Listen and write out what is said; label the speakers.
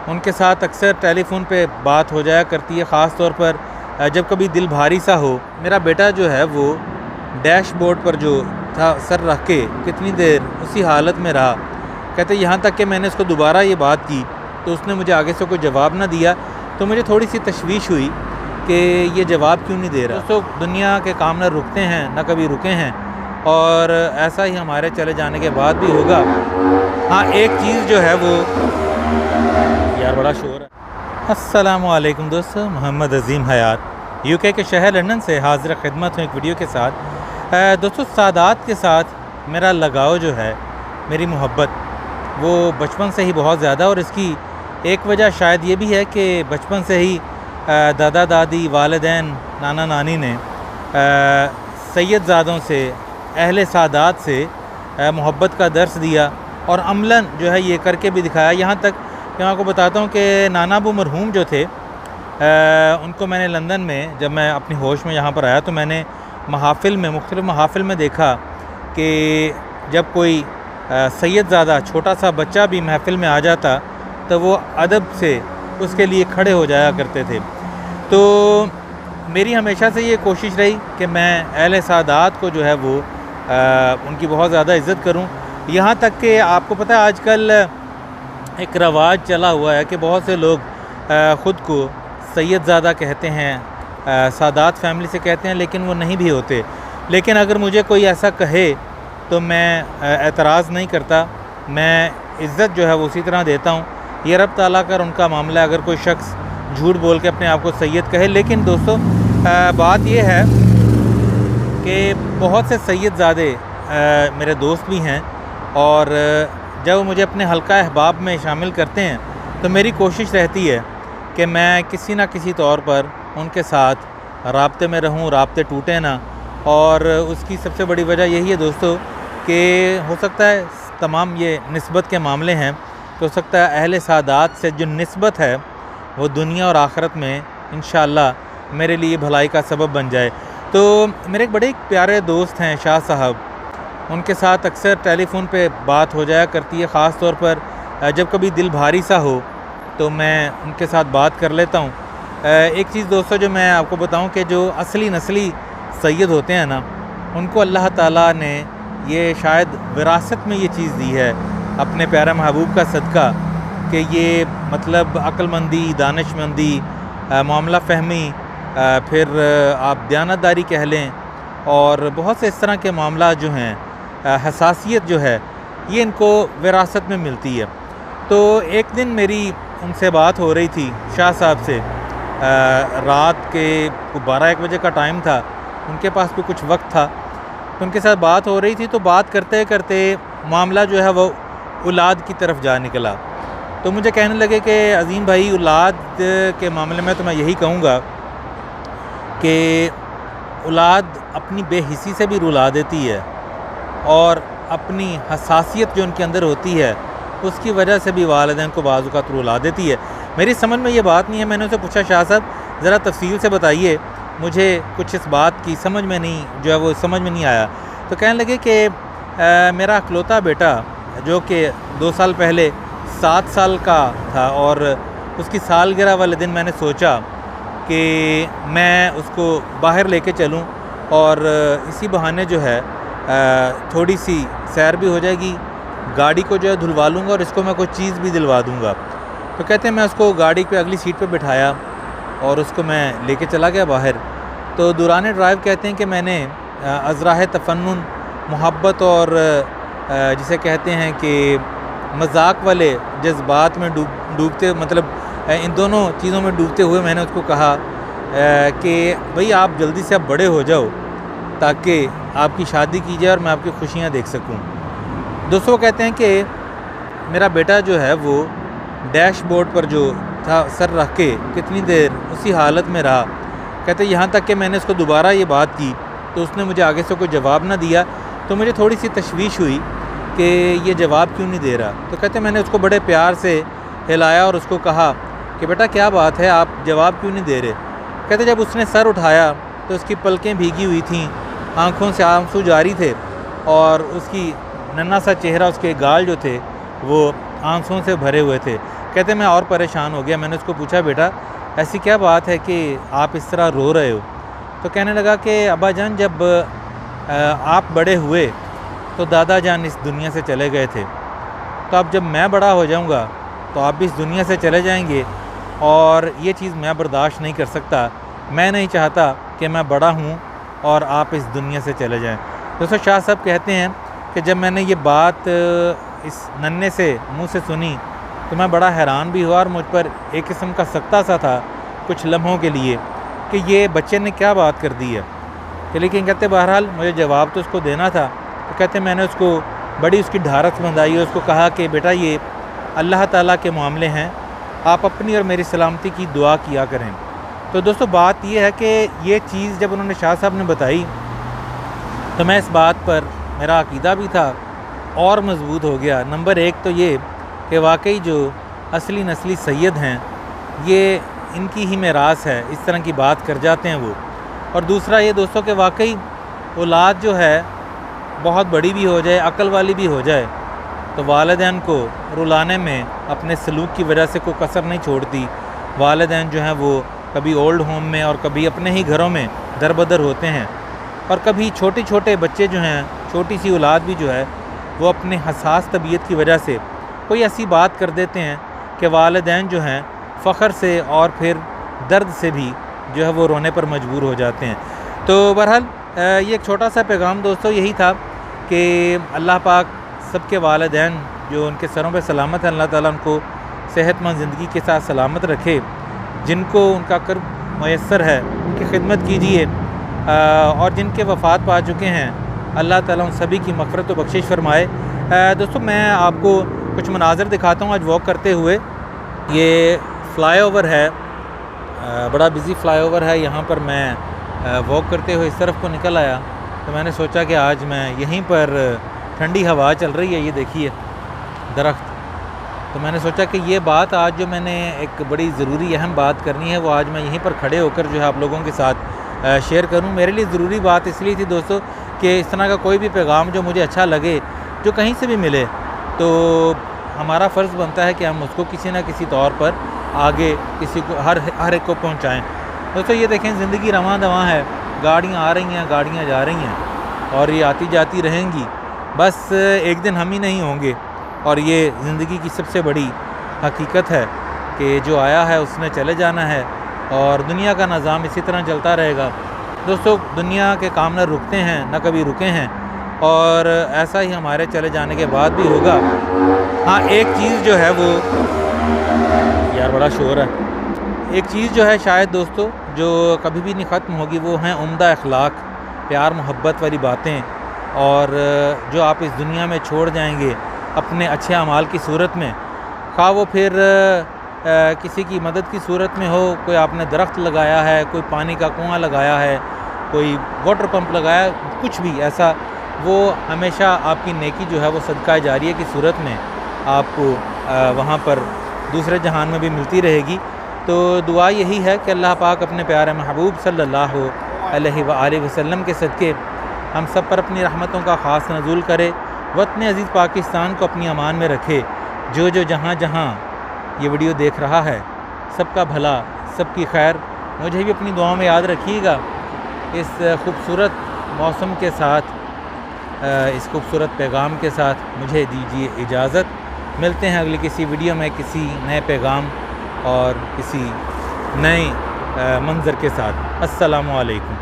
Speaker 1: ان کے ساتھ اکثر ٹیلی فون پہ بات ہو جایا کرتی ہے، خاص طور پر جب کبھی دل بھاری سا ہو۔ میرا بیٹا جو ہے وہ ڈیش بورڈ پر جو تھا سر رکھ کے کتنی دیر اسی حالت میں رہا، کہتے یہاں تک کہ میں نے اس کو دوبارہ یہ بات کی تو اس نے مجھے آگے سے کوئی جواب نہ دیا، تو مجھے تھوڑی سی تشویش ہوئی کہ یہ جواب کیوں نہیں دے رہا۔ دوستو، دنیا کے کام نہ رکتے ہیں، نہ کبھی رکے ہیں، اور ایسا ہی ہمارے چلے جانے کے بعد بھی ہوگا۔ ہاں، ایک چیز جو ہے وہ یار بڑا شور ہے۔ السلام علیکم دوستو، محمد عظیم حیات یو کے شہر لندن سے حاضر خدمت ہوں ایک ویڈیو کے ساتھ۔ دوستو، سادات کے ساتھ میرا لگاؤ جو ہے، میری محبت، وہ بچپن سے ہی بہت زیادہ، اور اس کی ایک وجہ شاید یہ بھی ہے کہ بچپن سے ہی دادا دادی، والدین، نانا نانی نے سید زادوں سے، اہل سادات سے محبت کا درس دیا، اور عملاً جو ہے یہ کر کے بھی دکھایا۔ یہاں تک کہ میں آپ کو بتاتا ہوں کہ نانا ابو مرحوم جو تھے، ان کو میں نے لندن میں جب میں اپنی ہوش میں یہاں پر آیا تو میں نے محافل میں، مختلف محافل میں دیکھا کہ جب کوئی سید زادہ چھوٹا سا بچہ بھی محفل میں آ جاتا تو وہ ادب سے اس کے لیے کھڑے ہو جایا کرتے تھے۔ تو میری ہمیشہ سے یہ کوشش رہی کہ میں اہل سادات کو جو ہے وہ ان کی بہت زیادہ عزت کروں۔ یہاں تک کہ آپ کو پتہ ہے آج کل ایک رواج چلا ہوا ہے کہ بہت سے لوگ خود کو سید زادہ کہتے ہیں، سادات فیملی سے کہتے ہیں، لیکن وہ نہیں بھی ہوتے۔ لیکن اگر مجھے کوئی ایسا کہے تو میں اعتراض نہیں کرتا، میں عزت جو ہے وہ اسی طرح دیتا ہوں۔ یہ رب تعالیٰ کا ان کا معاملہ ہے، اگر کوئی شخص جھوٹ بول کے اپنے آپ کو سید کہے۔ لیکن دوستو، بات یہ ہے کہ بہت سے سید زادے میرے دوست بھی ہیں، اور جب وہ مجھے اپنے حلقہ احباب میں شامل کرتے ہیں تو میری کوشش رہتی ہے کہ میں کسی نہ کسی طور پر ان کے ساتھ رابطے میں رہوں، رابطے ٹوٹے نہ۔ اور اس کی سب سے بڑی وجہ یہی ہے دوستو کہ ہو سکتا ہے تمام یہ نسبت کے معاملے ہیں، تو ہو سکتا ہے اہل سادات سے جو نسبت ہے وہ دنیا اور آخرت میں انشاءاللہ میرے لیے بھلائی کا سبب بن جائے۔ تو میرے ایک بڑے پیارے دوست ہیں شاہ صاحب، ان کے ساتھ اکثر ٹیلی فون پہ بات ہو جایا کرتی ہے، خاص طور پر جب کبھی دل بھاری سا ہو تو میں ان کے ساتھ بات کر لیتا ہوں۔ ایک چیز دوستو جو میں آپ کو بتاؤں کہ جو اصلی نسلی سید ہوتے ہیں نا، ان کو اللہ تعالیٰ نے یہ شاید وراثت میں یہ چیز دی ہے اپنے پیارے محبوب کا صدقہ، کہ یہ مطلب عقل مندی، دانش مندی، معاملہ فہمی، پھر آپ دیانتداری کہہ لیں، اور بہت سے اس طرح کے معاملات جو ہیں، حساسیت جو ہے، یہ ان کو وراثت میں ملتی ہے۔ تو ایک دن میری ان سے بات ہو رہی تھی شاہ صاحب سے، رات کے 12-1 بجے کا ٹائم تھا، ان کے پاس بھی کچھ وقت تھا، تو ان کے ساتھ بات ہو رہی تھی۔ تو بات کرتے کرتے معاملہ جو ہے وہ اولاد کی طرف جا نکلا، تو مجھے کہنے لگے کہ عظیم بھائی، اولاد کے معاملے میں تو میں یہی کہوں گا کہ اولاد اپنی بے حسی سے بھی رلا دیتی ہے، اور اپنی حساسیت جو ان کے اندر ہوتی ہے اس کی وجہ سے بھی والدین کو بعض اوقات رلا دیتی ہے۔ میری سمجھ میں یہ بات نہیں ہے۔ میں نے اسے پوچھا، شاہ صاحب ذرا تفصیل سے بتائیے، مجھے کچھ اس بات کی سمجھ میں نہیں آیا۔ تو کہنے لگے کہ میرا اکلوتا بیٹا جو کہ 2 سال پہلے 7 سال کا تھا، اور اس کی سالگرہ والے دن میں نے سوچا کہ میں اس کو باہر لے کے چلوں، اور اسی بہانے جو ہے تھوڑی سی سیر بھی ہو جائے گی، گاڑی کو جو ہے دھلوا لوں گا، اور اس کو میں کوئی چیز بھی دلوا دوں گا۔ تو کہتے ہیں میں اس کو گاڑی پہ اگلی سیٹ پہ بٹھایا اور اس کو میں لے کے چلا گیا باہر۔ تو دوران ڈرائیو کہتے ہیں کہ میں نے ازراہ تفنن، محبت اور جسے کہتے ہیں کہ مذاق والے جذبات میں ڈوبتے، مطلب ان دونوں چیزوں میں ڈوبتے ہوئے میں نے اس کو کہا کہ بھئی آپ جلدی سے اب بڑے ہو جاؤ تاکہ آپ کی شادی کی جائے اور میں آپ کی خوشیاں دیکھ سکوں۔ دوستو، کہتے ہیں کہ میرا بیٹا جو ہے وہ ڈیش بورڈ پر جو تھا سر رکھ کے کتنی دیر اسی حالت میں رہا، کہتے یہاں تک کہ میں نے اس کو دوبارہ یہ بات کی تو اس نے مجھے آگے سے کوئی جواب نہ دیا، تو مجھے تھوڑی سی تشویش ہوئی کہ یہ جواب کیوں نہیں دے رہا۔ تو کہتے میں نے اس کو بڑے پیار سے ہلایا اور اس کو کہا کہ بیٹا کیا بات ہے، آپ جواب کیوں نہیں دے رہے؟ کہتے جب اس نے سر اٹھایا تو اس کی پلکیں بھیگی ہوئی تھیں، آنکھوں سے آنسو جاری تھے، اور اس کی ننھا سا چہرہ، اس کے گال جو تھے وہ آنسوؤں سے بھرے ہوئے تھے۔ کہتے میں اور پریشان ہو گیا. میں نے اس کو پوچھا بیٹا ایسی کیا بات ہے کہ آپ اس طرح رو رہے ہو؟ تو کہنے لگا کہ ابا جان جب آپ بڑے ہوئے تو دادا جان اس دنیا سے چلے گئے تھے, تو اب جب میں بڑا ہو جاؤں گا تو آپ بھی اس دنیا سے چلے جائیں گے, اور یہ چیز میں برداشت نہیں کر سکتا. میں نہیں چاہتا کہ میں بڑا ہوں اور آپ اس دنیا سے چلے جائیں. دوستو شاہ صاحب کہتے ہیں کہ جب میں نے یہ بات اس ننھے سے منہ سے سنی تو میں بڑا حیران بھی ہوا, اور مجھ پر ایک قسم کا سکتہ سا تھا کچھ لمحوں کے لیے کہ یہ بچے نے کیا بات کر دی ہے. کہ لیکن کہتے بہرحال مجھے جواب تو اس کو دینا تھا. تو کہتے میں نے اس کو بڑی اس کی ڈھارس بندھائی اور اس کو کہا کہ بیٹا یہ اللہ تعالیٰ کے معاملے ہیں, آپ اپنی اور میری سلامتی کی دعا کیا کریں. تو دوستو بات یہ ہے کہ یہ چیز جب انہوں نے شاہ صاحب نے بتائی تو میں اس بات پر میرا عقیدہ بھی تھا اور مضبوط ہو گیا. نمبر ایک تو یہ کہ واقعی جو اصلی نسلی سید ہیں یہ ان کی ہی میراث ہے, اس طرح کی بات کر جاتے ہیں وہ. اور دوسرا یہ دوستوں کہ واقعی اولاد جو ہے بہت بڑی بھی ہو جائے, عقل والی بھی ہو جائے, تو والدین کو رلانے میں اپنے سلوک کی وجہ سے کوئی کسر نہیں چھوڑتی. والدین جو ہیں وہ کبھی اولڈ ہوم میں اور کبھی اپنے ہی گھروں میں در بدر ہوتے ہیں, اور کبھی چھوٹے چھوٹے بچے جو ہیں, چھوٹی سی اولاد بھی جو ہے وہ اپنے حساس طبیعت کی وجہ سے کوئی ایسی بات کر دیتے ہیں کہ والدین جو ہیں فخر سے اور پھر درد سے بھی جو ہے وہ رونے پر مجبور ہو جاتے ہیں. تو بہرحال یہ ایک چھوٹا سا پیغام دوستو یہی تھا کہ اللہ پاک سب کے والدین جو ان کے سروں پہ سلامت ہیں, اللہ تعالیٰ ان کو صحت مند زندگی کے ساتھ سلامت رکھے. جن کو ان کا کرب میسر ہے ان کی خدمت کیجیے, اور جن کے وفات پا چکے ہیں اللہ تعالیٰ ان سبھی کی مغفرت و بخشش فرمائے. دوستو میں آپ کو کچھ مناظر دکھاتا ہوں آج واک کرتے ہوئے. یہ فلائی اوور ہے, بڑا بزی فلائی اوور ہے, یہاں پر میں واک کرتے ہوئے اس طرف کو نکل آیا تو میں نے سوچا کہ آج میں یہیں پر ٹھنڈی ہوا چل رہی ہے, یہ دیکھیے درخت, تو میں نے سوچا کہ یہ بات آج جو میں نے ایک بڑی ضروری اہم بات کرنی ہے وہ آج میں یہیں پر کھڑے ہو کر جو ہے آپ لوگوں کے ساتھ شیئر کروں. میرے لیے ضروری بات اس لیے تھی دوستو کہ اس طرح کا کوئی بھی پیغام جو مجھے اچھا لگے, جو کہیں سے بھی ملے, تو ہمارا فرض بنتا ہے کہ ہم اس کو کسی نہ کسی طور پر آگے کسی کو ہر ایک کو پہنچائیں. دوستو یہ دیکھیں زندگی رواں دواں ہے, گاڑیاں آ رہی ہیں, گاڑیاں جا رہی ہیں, اور یہ آتی جاتی رہیں گی. بس ایک دن ہم ہی نہیں ہوں گے, اور یہ زندگی کی سب سے بڑی حقیقت ہے کہ جو آیا ہے اس نے چلے جانا ہے, اور دنیا کا نظام اسی طرح چلتا رہے گا. دوستو دنیا کے کام نہ رکتے ہیں نہ کبھی رکے ہیں, اور ایسا ہی ہمارے چلے جانے کے بعد بھی ہوگا. ہاں ایک چیز جو ہے وہ, یار بڑا شور ہے, ایک چیز جو ہے شاید دوستو جو کبھی بھی نہیں ختم ہوگی وہ ہیں عمدہ اخلاق, پیار محبت والی باتیں, اور جو آپ اس دنیا میں چھوڑ جائیں گے اپنے اچھے اعمال کی صورت میں, خواہ وہ پھر کسی کی مدد کی صورت میں ہو, کوئی آپ نے درخت لگایا ہے, کوئی پانی کا کنواں لگایا ہے, کوئی واٹر پمپ لگایا, کچھ بھی ایسا, وہ ہمیشہ آپ کی نیکی جو ہے وہ صدقہ جاریہ کی صورت میں آپ کو وہاں پر دوسرے جہان میں بھی ملتی رہے گی. تو دعا یہی ہے کہ اللہ پاک اپنے پیارے محبوب صلی اللہ علیہ وآلہ وسلم کے صدقے ہم سب پر اپنی رحمتوں کا خاص نزول کرے, وطن عزیز پاکستان کو اپنی امان میں رکھے. جو جہاں جہاں یہ ویڈیو دیکھ رہا ہے سب کا بھلا, سب کی خیر, مجھے بھی اپنی دعاؤں میں یاد رکھیے گا. اس خوبصورت موسم کے ساتھ, اس خوبصورت پیغام کے ساتھ مجھے دیجیے اجازت. ملتے ہیں اگلی کسی ویڈیو میں کسی نئے پیغام اور کسی نئے منظر کے ساتھ. السلام علیکم.